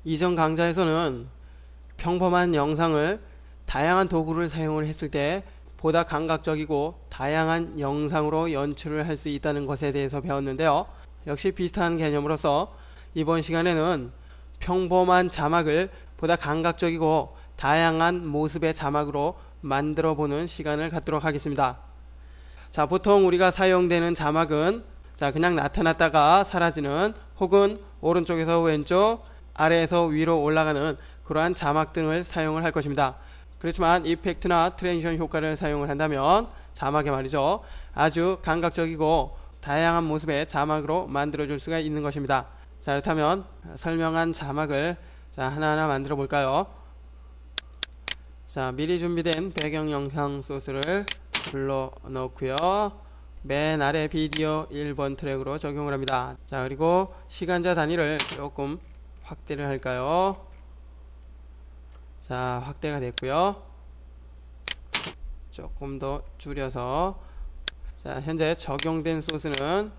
이전 강좌에서는 평범한 영상을 다양한 도구를 사용을 했을 때 보다 감각적이고 다양한 영상으로 연출을 할 수 있다는 것에 대해서 배웠는데요. 역시 비슷한 개념으로서 이번 시간에는 평범한 자막을 보다 감각적이고 다양한 모습의 자막으로 만들어 보는 시간을 갖도록 하겠습니다. 자, 보통 우리가 사용되는 자막은 그냥 나타났다가 사라지는 혹은 오른쪽에서 왼쪽, 아래에서 위로 올라가는 그러한 자막 등을 사용을 할 것입니다. 그렇지만 이펙트나 트랜지션 효과를 사용을 한다면 자막에 말이죠, 아주 감각적이고 다양한 모습의 자막으로 만들어 줄 수가 있는 것입니다. 자, 그렇다면 설명한 자막을 하나하나 만들어 볼까요? 자, 미리 준비된 배경 영상 소스를 불러 넣고요. 맨 아래 비디오 1번 트랙으로 적용을 합니다. 자, 그리고 시간자 단위를 조금 확대를 할까요? 자, 확대가 됐고요. 조금 더 줄여서, 자, 현재 적용된 소스는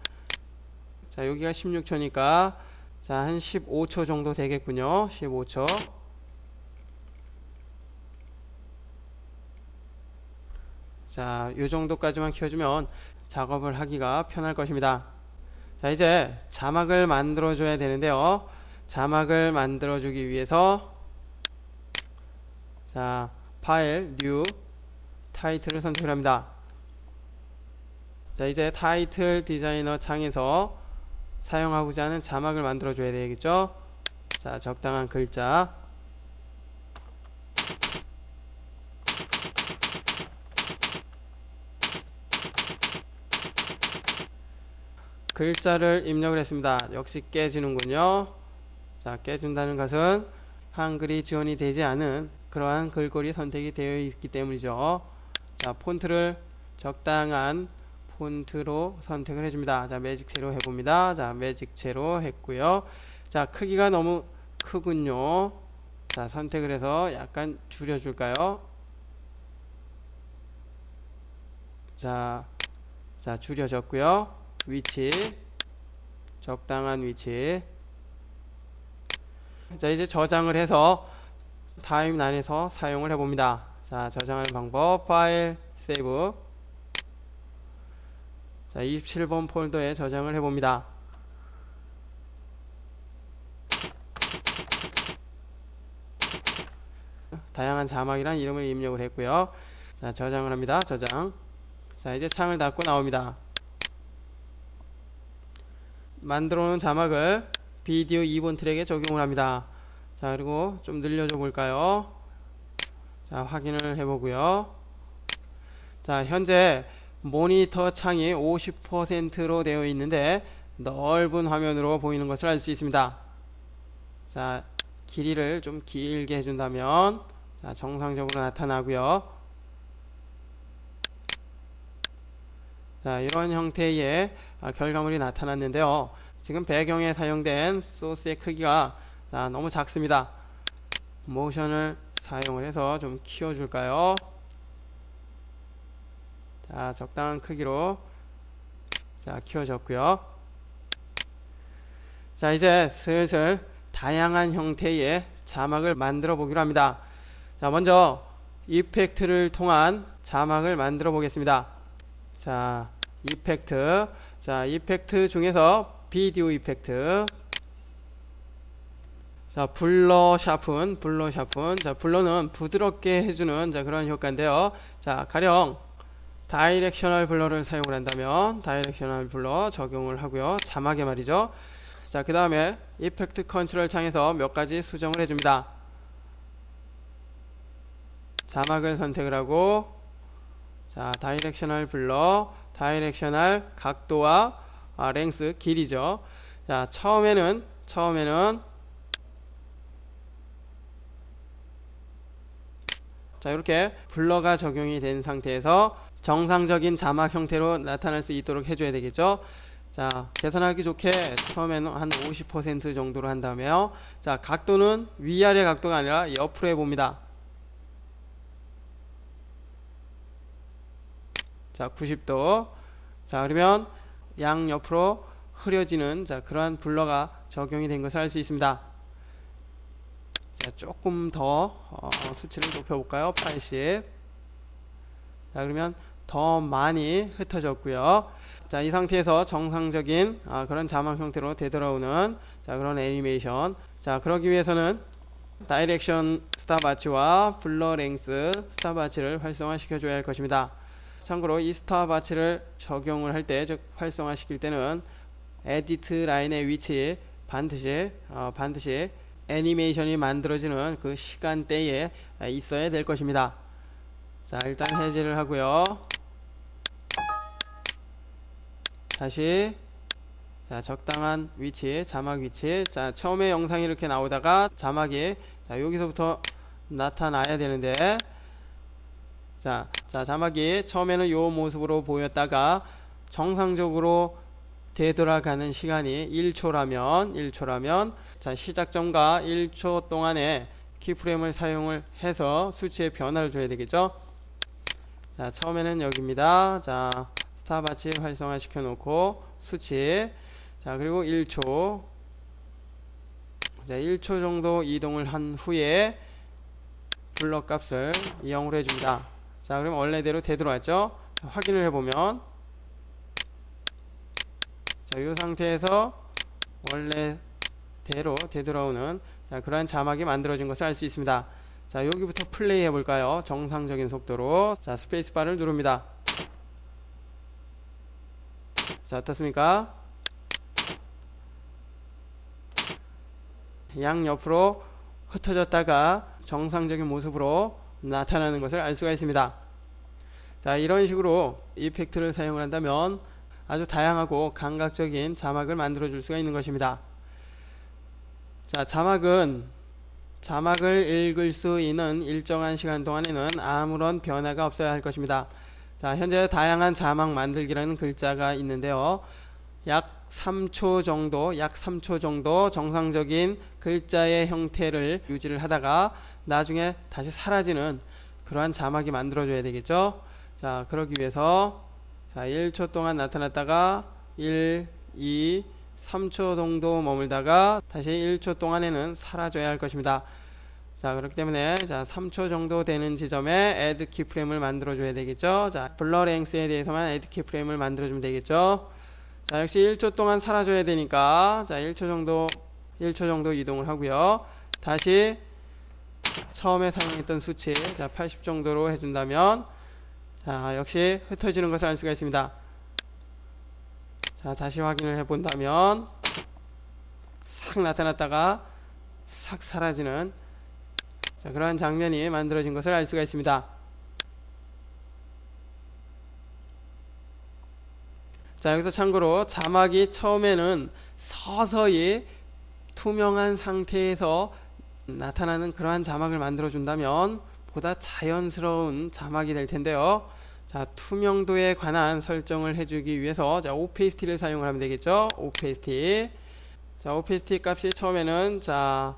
여기가 16초니까 한 15초 정도 되겠군요. 15초. 자, 요 정도까지만 키워주면 작업을 하기가 편할 것입니다. 자, 이제 자막을 만들어 줘야 되는데요. 자막을 만들어 주기 위해서 파일, 뉴, 타이틀을 선택을 합니다. 자, 이제 타이틀 디자이너 창에서 사용하고자 하는 자막을 만들어 줘야 되겠죠. 자, 적당한 글자, 글자를 입력을 했습니다. 역시 깨지는군요. 자, 깨진다는 것은 한글이 지원이 되지 않은 그러한 글꼴이 선택이 되어 있기 때문이죠. 자, 폰트를 적당한 폰트로 선택을 해줍니다. 자, 매직체로 해봅니다. 자, 매직체로 했고요. 자, 크기가 너무 크군요. 자, 선택을 해서 약간 줄여줄까요? 자, 줄여졌고요. 위치, 적당한 위치. 자, 이제 저장을 해서 타임라인에서 사용을 해봅니다. 자, 저장하는 방법, 파일, 세이브. 자, 27번 폴더에 저장을 해봅니다. 다양한 자막이란 이름을 입력을 했고요. 자, 저장을 합니다. 저장. 자, 이제 창을 닫고 나옵니다. 만들어 놓은 자막을 비디오 2번 트랙에 적용을 합니다. 자, 그리고 좀 늘려줘 볼까요? 자, 확인을 해보고요. 자, 현재 모니터 창이 50%로 되어 있는데 넓은 화면으로 보이는 것을 알 수 있습니다. 자, 길이를 좀 길게 해준다면 정상적으로 나타나고요. 자, 이런 형태의 결과물이 나타났는데요. 지금 배경에 사용된 소스의 크기가 너무 작습니다. 모션을 사용을 해서 좀 키워줄까요? 자, 적당한 크기로 키워졌고요. 자, 이제 슬슬 다양한 형태의 자막을 만들어 보기로 합니다. 자, 먼저 이펙트를 통한 자막을 만들어 보겠습니다. 자, 이펙트. 자, 이펙트 중에서 비디오 이펙트. 자, 블러 샤픈. 자, 블러는 부드럽게 해주는 그런 효과인데요. 자, 가령 다이렉셔널 블러를 사용을 한다면 다이렉셔널 블러 적용을 하고요. 자막에 말이죠. 자, 그 다음에 이펙트 컨트롤 창에서 몇 가지 수정을 해줍니다. 자막을 선택을 하고, 자, 다이렉셔널 블러, 다이렉셔널 각도와 랭스, 길이죠. 자, 처음에는 자, 이렇게 블러가 적용이 된 상태에서 정상적인 자막 형태로 나타날 수 있도록 해줘야 되겠죠. 자, 계산하기 좋게 처음에는 한 50% 정도로 한 다음에요. 자, 각도는 위아래 각도가 아니라 옆으로 해봅니다. 자, 90도. 자, 그러면 양옆으로 흐려지는 그러한 블러가 적용이 된 것을 알 수 있습니다. 자, 조금 더 수치를 높여볼까요? 80. 자, 그러면 더 많이 흩어졌고요. 자, 이 상태에서 정상적인 그런 자막 형태로 되돌아오는 자, 그런 애니메이션. 자, 그러기 위해서는 다이렉션 스탑와치와 블러 랭스 스탑와치를 활성화시켜 줘야 할 것입니다. 참고로 이 스탑와치를 적용을 할 때, 즉 활성화시킬 때는 에디트 라인의 위치 반드시 애니메이션이 만들어지는 그 시간대에 있어야 될 것입니다. 자, 일단 해제를 하고요. 다시 자, 적당한 위치, 자막 위치. 자, 처음에 영상이 이렇게 나오다가 자막이 자, 여기서부터 나타나야 되는데 자, 자막이 처음에는 요 모습으로 보였다가 정상적으로 되돌아가는 시간이 1초라면 자, 시작점과 1초 동안에 키프레임을 사용을 해서 수치의 변화를 줘야 되겠죠. 자, 처음에는 여기입니다. 자, 스탑와치 활성화 시켜 놓고 수치 자, 그리고 1초 자, 1초 정도 이동을 한 후에 블러 값을 0으로 해줍니다. 자, 그럼 원래대로 되돌아왔죠. 자, 확인을 해보면 자, 이 상태에서 원래대로 되돌아오는 자, 그러한 자막이 만들어진 것을 알 수 있습니다. 자, 여기부터 플레이 해볼까요? 정상적인 속도로 자, 스페이스바를 누릅니다. 자, 어떻습니까? 양옆으로 흩어졌다가 정상적인 모습으로 나타나는 것을 알 수가 있습니다. 자, 이런 식으로 이펙트를 사용을 한다면 아주 다양하고 감각적인 자막을 만들어 줄 수가 있는 것입니다. 자, 자막을 읽을 수 있는 일정한 시간 동안에는 아무런 변화가 없어야 할 것입니다. 자, 현재 다양한 자막 만들기라는 글자가 있는데요. 약 3초 정도 정상적인 글자의 형태를 유지를 하다가 나중에 다시 사라지는 그러한 자막이 만들어져야 되겠죠. 자, 그러기 위해서 자, 1초 동안 나타났다가 1, 2, 3초 정도 머물다가 다시 1초 동안에는 사라져야 할 것입니다. 자, 그렇기 때문에 자, 3초 정도 되는 지점에 add keyframe을 만들어 줘야 되겠죠. 자, 블러 랭스에 대해서만 add keyframe을 만들어 주면 되겠죠. 자, 역시 1초 동안 사라져야 되니까 자, 1초 정도 이동을 하고요. 다시 처음에 사용했던 수치 자, 80 정도로 해준다면 자, 역시 흩어지는 것을 알 수가 있습니다. 자, 다시 확인을 해본다면 싹 나타났다가 싹 사라지는 자, 그러한 장면이 만들어진 것을 알 수가 있습니다. 자, 여기서 참고로 자막이 처음에는 서서히 투명한 상태에서 나타나는 그러한 자막을 만들어 준다면 보다 자연스러운 자막이 될 텐데요. 자, 투명도에 관한 설정을 해주기 위해서 자, 오페이스티를 사용을 하면 되겠죠. 오페이스티. 자, 오페이스티 값이 처음에는 자,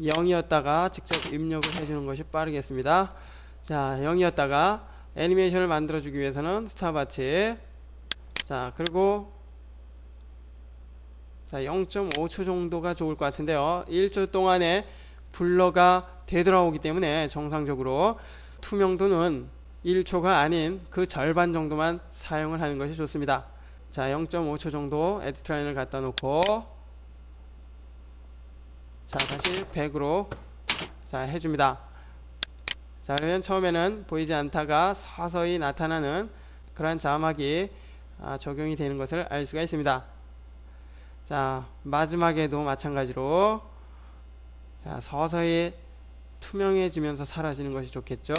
0이었다가 직접 입력을 해주는 것이 빠르겠습니다. 자, 0이었다가 애니메이션을 만들어 주기 위해서는 스탑와치 자, 그리고 자, 0.5초 정도가 좋을 것 같은데요. 1초 동안에 블러가 되돌아오기 때문에 정상적으로 투명도는 1초가 아닌 그 절반 정도만 사용을 하는 것이 좋습니다. 자, 0.5초 정도 에디트 라인을 갖다 놓고 자, 다시 100으로 자, 해줍니다. 자, 그러면 처음에는 보이지 않다가 서서히 나타나는 그러한 자막이 적용이 되는 것을 알 수가 있습니다. 자, 마지막에도 마찬가지로 자, 서서히 투명해지면서 사라지는 것이 좋겠죠.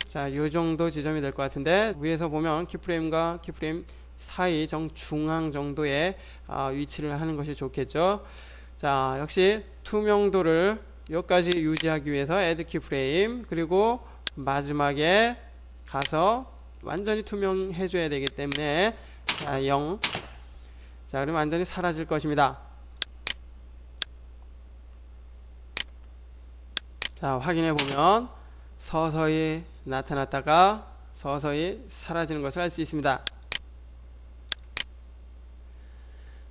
자, 요 정도 지점이 될 것 같은데 위에서 보면 키프레임과 키프레임 사이 정중앙 정도의 위치를 하는 것이 좋겠죠. 자, 역시 투명도를 여기까지 유지하기 위해서 add keyframe 그리고 마지막에 가서 완전히 투명해 줘야 되기 때문에 자, 0 자, 그럼 완전히 사라질 것입니다. 자, 확인해 보면 서서히 나타났다가 서서히 사라지는 것을 알 수 있습니다.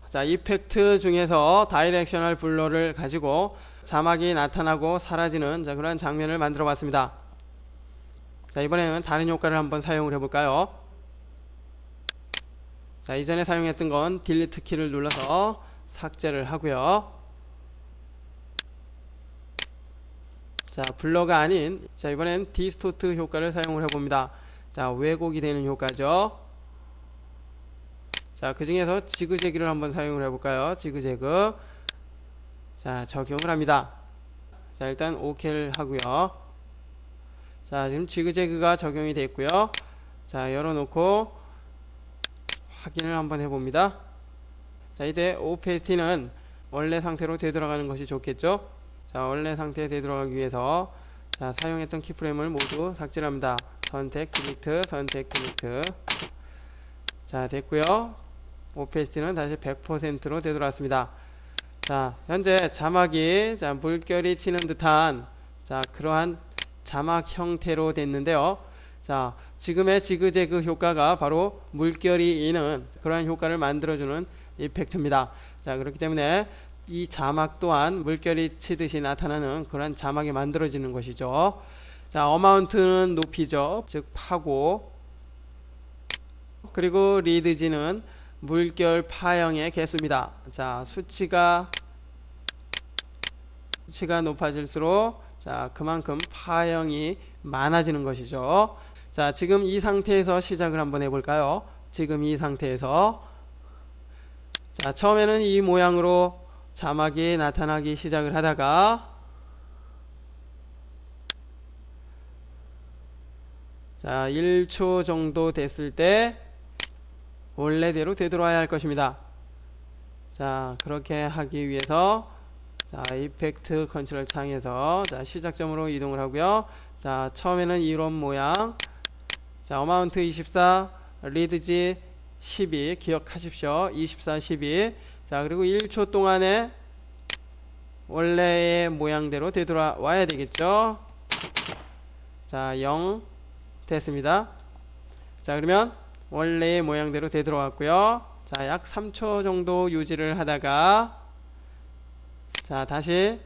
자, 이펙트 중에서 다이렉셔널 블러를 가지고 자막이 나타나고 사라지는 그러한 장면을 만들어 봤습니다. 자, 이번에는 다른 효과를 한번 사용을 해볼까요? 자, 이전에 사용했던 건 딜리트 키를 눌러서 삭제를 하고요. 자, 블러가 아닌, 자, 이번엔 디스토트 효과를 사용을 해봅니다. 자, 왜곡이 되는 효과죠. 자, 그 중에서 지그재그를 한번 사용을 해볼까요? 지그재그. 자, 적용을 합니다. 자, 일단 OK를 하고요. 자, 지금 지그재그가 적용이 됐고요. 자, 열어놓고 확인을 한번 해봅니다. 자, 이때 오페시티는 원래 상태로 되돌아가는 것이 좋겠죠. 자, 원래 상태에 되돌아가기 위해서 자, 사용했던 키프레임을 모두 삭제합니다. 선택 딜리트, 선택 딜리트. 자, 됐고요. 오페시티는 다시 100%로 되돌아왔습니다. 자, 현재 자막이 물결이 치는 듯한 그러한 자막 형태로 됐는데요. 자, 지금의 지그재그 효과가 바로 물결이 이는 그러한 효과를 만들어주는 이펙트입니다. 자, 그렇기 때문에 이 자막 또한 물결이 치듯이 나타나는 그러한 자막이 만들어지는 것이죠. 자, 어마운트는 높이죠. 즉 파고, 그리고 리드지는 물결 파형의 개수입니다. 자, 수치가 높아질수록 그만큼 파형이 많아지는 것이죠. 자, 지금 이 상태에서 시작을 한번 해볼까요? 지금 이 상태에서 자, 처음에는 이 모양으로 자막이 나타나기 시작을 하다가 자, 1초 정도 됐을 때 원래대로 되돌아야 할 것입니다. 자, 그렇게 하기 위해서 자, 이펙트 컨트롤 창에서 자, 시작점으로 이동을 하고요. 자, 처음에는 이런 모양. 자, 어마운트 24, 리드지 12 기억하십시오. 24, 12. 자, 그리고 1초 동안에 원래의 모양대로 되돌아와야 되겠죠. 자, 0 됐습니다. 자, 그러면 원래의 모양대로 되돌아왔고요. 자, 약 3초 정도 유지를 하다가 자, 다시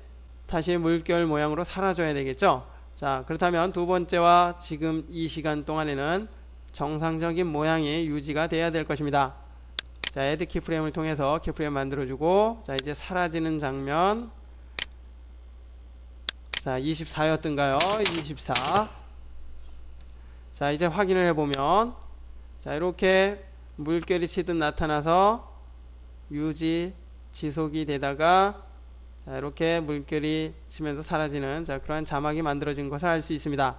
물결 모양으로 사라져야 되겠죠. 자, 그렇다면 두 번째와 지금 이 시간 동안에는 정상적인 모양이 유지가 돼야 될 것입니다. 자, 애드 키프레임을 통해서 키프레임 만들어주고 자, 이제 사라지는 장면. 자, 24였던가요? 24. 자, 이제 확인을 해보면 자, 이렇게 물결이 치듯 나타나서 유지 지속이 되다가 자, 이렇게 물결이 치면서 사라지는 그러한 자막이 만들어진 것을 알 수 있습니다.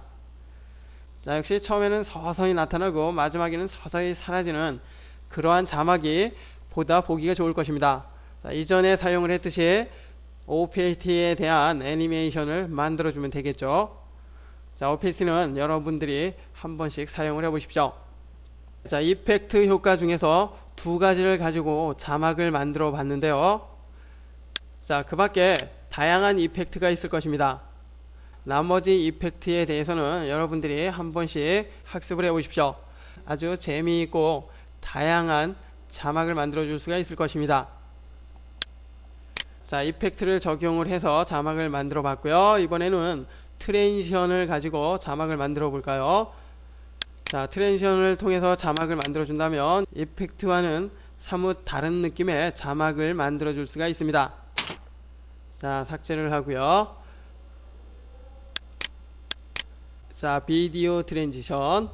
자, 역시 처음에는 서서히 나타나고 마지막에는 서서히 사라지는 그러한 자막이 보다 보기가 좋을 것입니다. 자, 이전에 사용을 했듯이 OPST에 대한 애니메이션을 만들어주면 되겠죠. 자, OPST는 여러분들이 한 번씩 사용을 해보십시오. 자, 이펙트 효과 중에서 두 가지를 가지고 자막을 만들어 봤는데요. 자, 그 밖에 다양한 이펙트가 있을 것입니다. 나머지 이펙트에 대해서는 여러분들이 한 번씩 학습을 해 보십시오. 아주 재미있고 다양한 자막을 만들어 줄 수가 있을 것입니다. 자, 이펙트를 적용을 해서 자막을 만들어 봤고요. 이번에는 트랜지션을 가지고 자막을 만들어 볼까요? 자, 트랜지션을 통해서 자막을 만들어 준다면 이펙트와는 사뭇 다른 느낌의 자막을 만들어 줄 수가 있습니다. 자, 삭제를 하고요. 자, 비디오 트랜지션.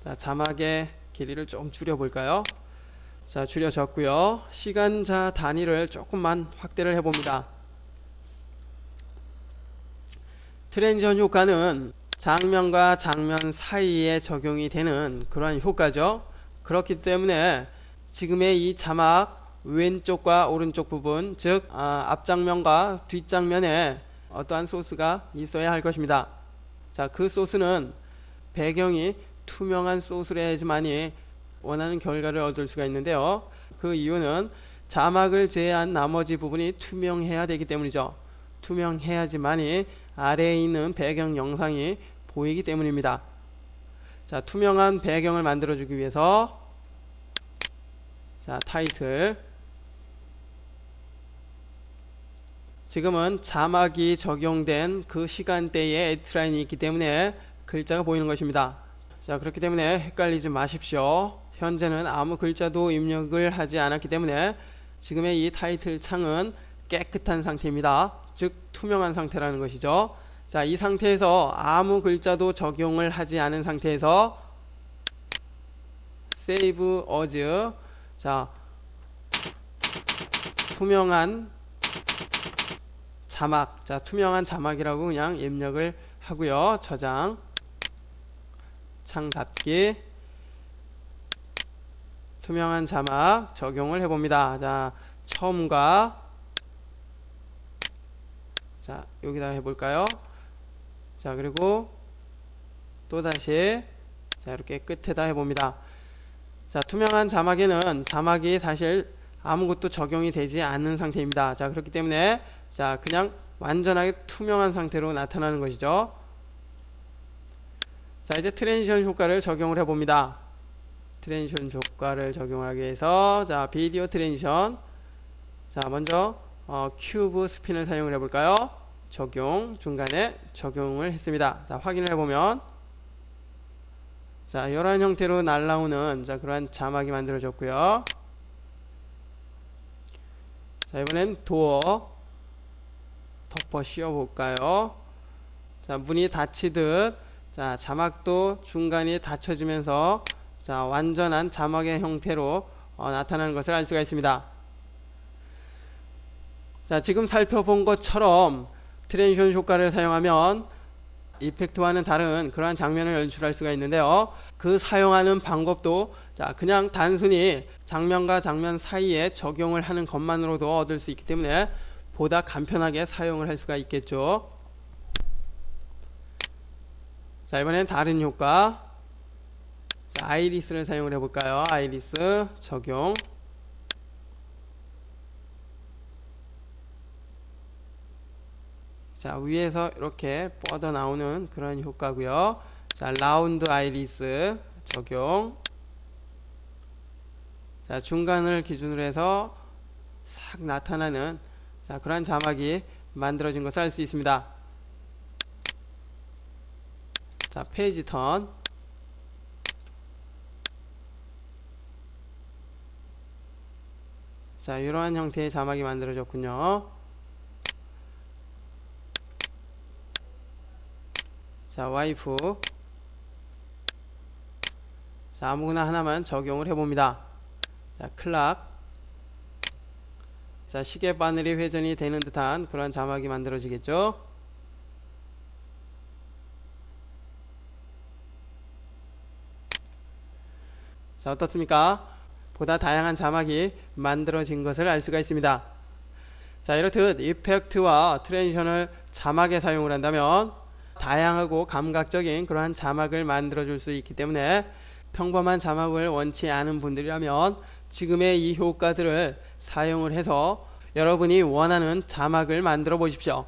자, 자막의 길이를 좀 줄여 볼까요? 자, 줄여졌고요. 시간자 단위를 조금만 확대를 해 봅니다. 트랜지션 효과는 장면과 장면 사이에 적용이 되는 그러한 효과죠. 그렇기 때문에 지금의 이 자막 왼쪽과 오른쪽 부분, 즉 앞장면과 뒷장면에 어떠한 소스가 있어야 할 것입니다. 자, 그 소스는 배경이 투명한 소스를 해야지만이 원하는 결과를 얻을 수가 있는데요. 그 이유는 자막을 제외한 나머지 부분이 투명해야 되기 때문이죠. 투명해야지만이 아래에 있는 배경 영상이 보이기 때문입니다. 자, 투명한 배경을 만들어주기 위해서 자, 타이틀. 지금은 자막이 적용된 그 시간대에 H라인이 있기 때문에 글자가 보이는 것입니다. 자, 그렇기 때문에 헷갈리지 마십시오. 현재는 아무 글자도 입력을 하지 않았기 때문에 지금의 이 타이틀 창은 깨끗한 상태입니다. 즉 투명한 상태라는 것이죠. 자, 이 상태에서 아무 글자도 적용을 하지 않은 상태에서 Save As, 자, 투명한 자막, 자, 투명한 자막이라고 그냥 입력을 하고요. 저장, 창 닫기, 투명한 자막 적용을 해봅니다. 자, 처음과, 자, 여기다 해볼까요? 자, 그리고 또다시, 자, 이렇게 끝에다 해봅니다. 자, 투명한 자막에는 자막이 사실 아무것도 적용이 되지 않는 상태입니다. 자, 그렇기 때문에 자, 그냥 완전하게 투명한 상태로 나타나는 것이죠. 자, 이제 트랜지션 효과를 적용을 해봅니다. 트랜지션 효과를 적용하기 위해서 자, 비디오 트랜지션, 자, 먼저 큐브 스핀을 사용을 해볼까요? 적용, 중간에 적용을 했습니다. 자, 확인을 해보면 자, 이러한 형태로 날라오는 자, 그러한 자막이 만들어졌고요. 자, 이번엔 도어 덮어 씌워볼까요? 자, 문이 닫히듯 자, 자막도 중간이 닫혀지면서 자, 완전한 자막의 형태로 나타나는 것을 알 수가 있습니다. 자, 지금 살펴본 것처럼 트랜지션 효과를 사용하면 이펙트와는 다른 그러한 장면을 연출할 수가 있는데요. 그 사용하는 방법도 자, 그냥 단순히 장면과 장면 사이에 적용을 하는 것만으로도 얻을 수 있기 때문에 보다 간편하게 사용을 할 수가 있겠죠. 자, 이번엔 다른 효과, 자, 아이리스를 사용을 해볼까요? 아이리스 적용, 자, 위에서 이렇게 뻗어 나오는 그런 효과고요. 자, 라운드 아이리스 적용, 자, 중간을 기준으로 해서 싹 나타나는 자, 그런 자막이 만들어진 것을 알 수 있습니다. 자, 페이지 턴, 자, 이러한 형태의 자막이 만들어졌군요. 자, 와이프, 자, 아무거나 하나만 적용을 해봅니다. 자, 클락, 자, 시계 바늘이 회전이 되는 듯한 그런 자막이 만들어지겠죠. 자, 어떻습니까? 보다 다양한 자막이 만들어진 것을 알 수가 있습니다. 자, 이렇듯 이펙트와 트랜지션을 자막에 사용을 한다면 다양하고 감각적인 그러한 자막을 만들어 줄 수 있기 때문에 평범한 자막을 원치 않은 분들이라면 지금의 이 효과들을 사용을 해서 여러분이 원하는 자막을 만들어 보십시오.